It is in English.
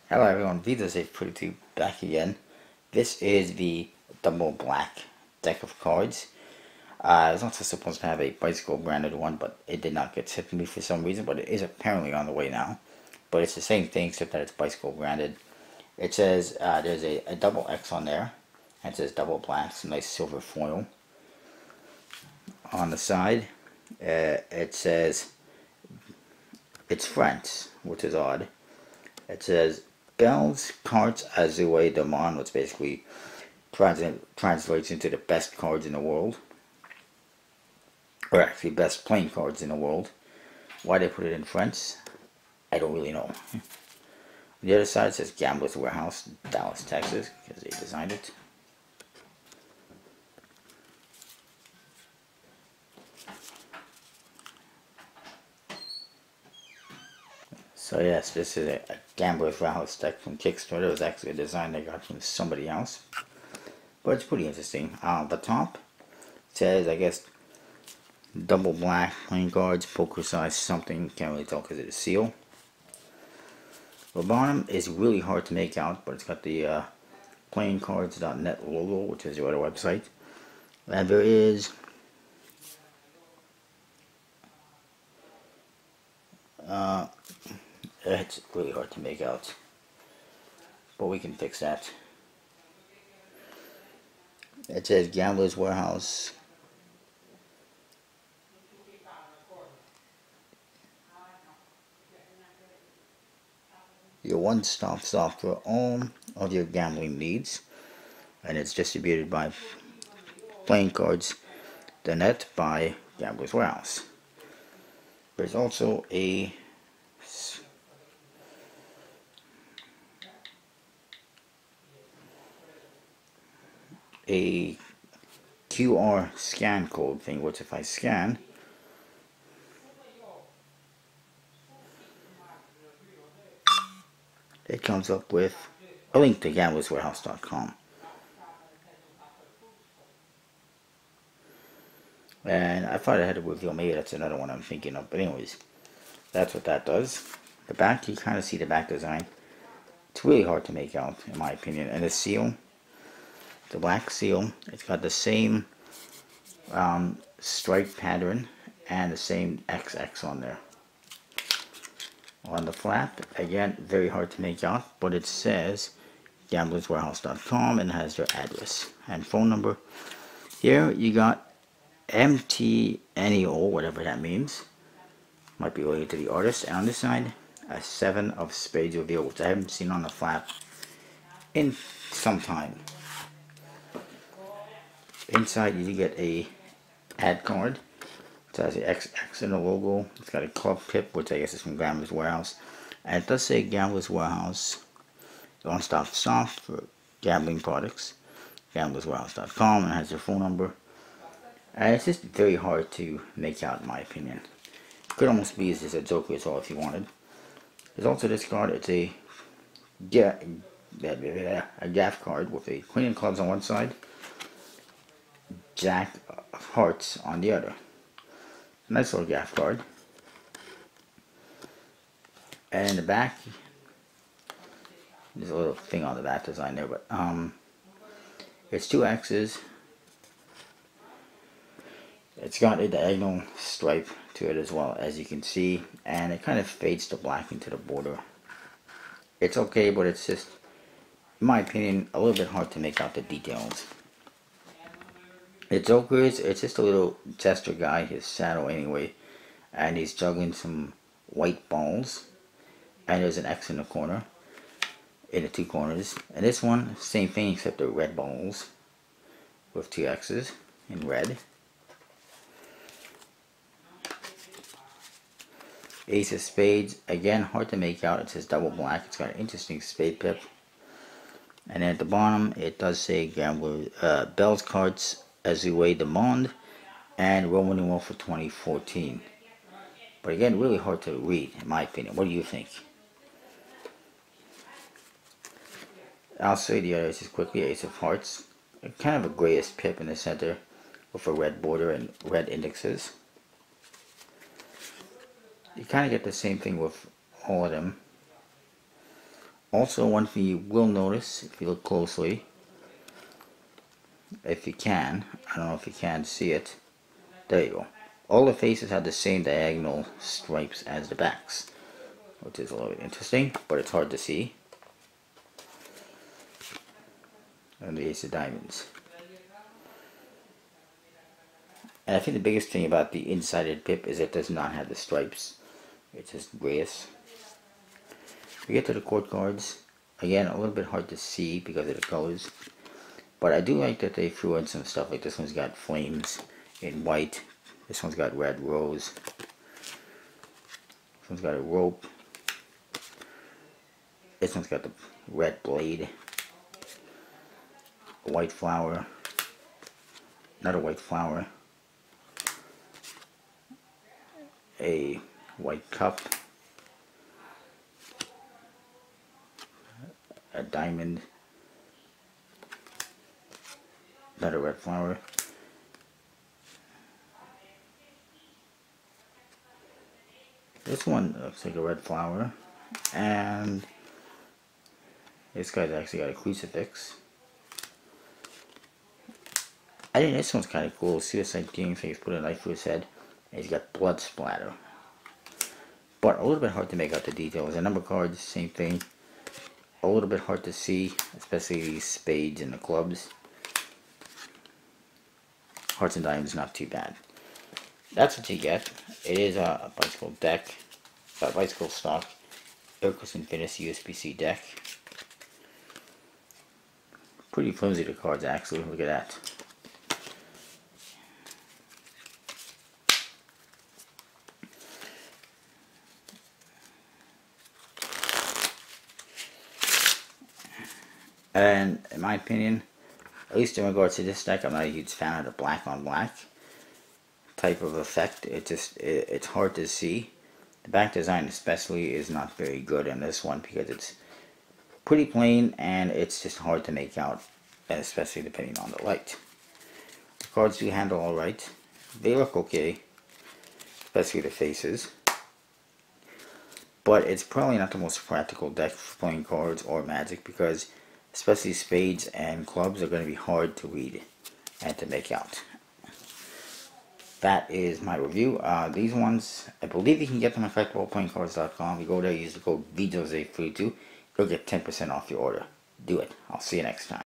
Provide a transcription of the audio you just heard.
Hello everyone, Vito842 back again. This is the double black deck of cards. I was also supposed to have a bicycle branded one, but it did not get sent to me for some reason, but it is apparently on the way now. But it's the same thing except that it's bicycle branded. It says there's a double X on there, and it says double black, some nice silver foil. On the side, it says it's French, which is odd. It says Bell's Cartes Azure de Monde, which basically translates into the best cards in the world. Or actually, best playing cards in the world. Why they put it in French, I don't really know. The other side says Gambler's Warehouse, Dallas, Texas, because they designed it. So yes, this is a Gambler's Warehouse deck from Kickstarter. It was actually a design I got from somebody else. But it's pretty interesting. The top says, I guess, double black playing cards, poker size something, can't really tell because it's a seal. The bottom is really hard to make out, but it's got the playingcards.net logo, which is your other website. And there is it's really hard to make out, but we can fix that. It says Gambler's Warehouse. Your one-stop shop for all of your gambling needs, and it's distributed by Playing Cards the Net by Gambler's Warehouse. There's also a QR scan code thing, which if I scan, it comes up with a link to gamblerswarehouse.com. And I thought I had to reveal, maybe that's another one I'm thinking of, but anyways, that's what that does. The back, you kind of see the back design. It's really hard to make out, in my opinion. And the seal, the black seal, it's got the same stripe pattern and the same XX on there. On the flap, again, very hard to make out, but it says gamblerswarehouse.com and has their address and phone number. Here you got MTNEO, whatever that means. Might be related to the artist. And on this side, a 7 of spades reveal, which I haven't seen on the flap in some time. Inside you get a ad card. It has the XX in the logo. It's got a club tip, which I guess is from Gambler's Warehouse. And it does say Gambler's Warehouse, one-stop shop for gambling products. Gamblerswarehouse.com, and it has their phone number. And it's just very hard to make out, in my opinion. It could almost be as a Joker as well if you wanted. There's also this card. It's a gaff card with a Queen of Clubs on one side, Jack of Hearts on the other. Nice little gaff card. And in the back, there's a little thing on the back design there, but it's 2 X's. It's got a diagonal stripe to it as well, as you can see, and it kind of fades the black into the border. It's okay, but it's just, in my opinion, a little bit hard to make out the details. The Joker's, it's just a little jester guy, his saddle anyway, and he's juggling some white balls, and there's an X in the corner, in the 2 corners. And this one, same thing except the red balls with 2 X's in red. Ace of Spades, again hard to make out. It says double black. It's got an interesting spade pip. And then at the bottom it does say Bell's Cartes Azure de Monde and Roman numeral for 2014. But again, really hard to read in my opinion. What do you think? I'll say the others just quickly. Ace of Hearts, kind of a grayish pip in the center with a red border and red indexes. You kind of get the same thing with all of them. Also, one thing you will notice if you look closely, if you can, I don't know if you can see it, there you go. All the faces have the same diagonal stripes as the backs, which is a little bit interesting, but it's hard to see. And the Ace of Diamonds. And I think the biggest thing about the inside pip is it does not have the stripes. It's just grayish. We get to the court cards. Again, a little bit hard to see because of the colors. But I do like that they threw in some stuff. Like this one's got flames in white. This one's got red rose. This one's got a rope. This one's got the red blade. A white flower. Another white flower. A white cup. A diamond. Another red flower. This one looks like a red flower, and this guy's actually got a crucifix. I think this one's kind of cool. Suicide King, so he's put a knife through his head, and he's got blood splatter. But a little bit hard to make out the details. The number cards, same thing. A little bit hard to see, especially these spades and the clubs. Hearts and diamonds, not too bad. That's what you get. It is a bicycle deck, a bicycle stock, Iroquois Infinity USB-C deck. Pretty flimsy the cards actually, look at that. And in my opinion, at least in regards to this deck, I'm not a huge fan of the black on black type of effect. It's hard to see. The back design especially is not very good in this one because it's pretty plain and it's just hard to make out, especially depending on the light. The cards do handle alright. They look okay, especially the faces. But it's probably not the most practical deck for playing cards or Magic because especially spades and clubs are going to be hard to read and to make out. That is my review. These ones, I believe you can get them at collectiblleplayingcards.com. You go there, use the code VJose32. You'll get 10% off your order. Do it. I'll see you next time.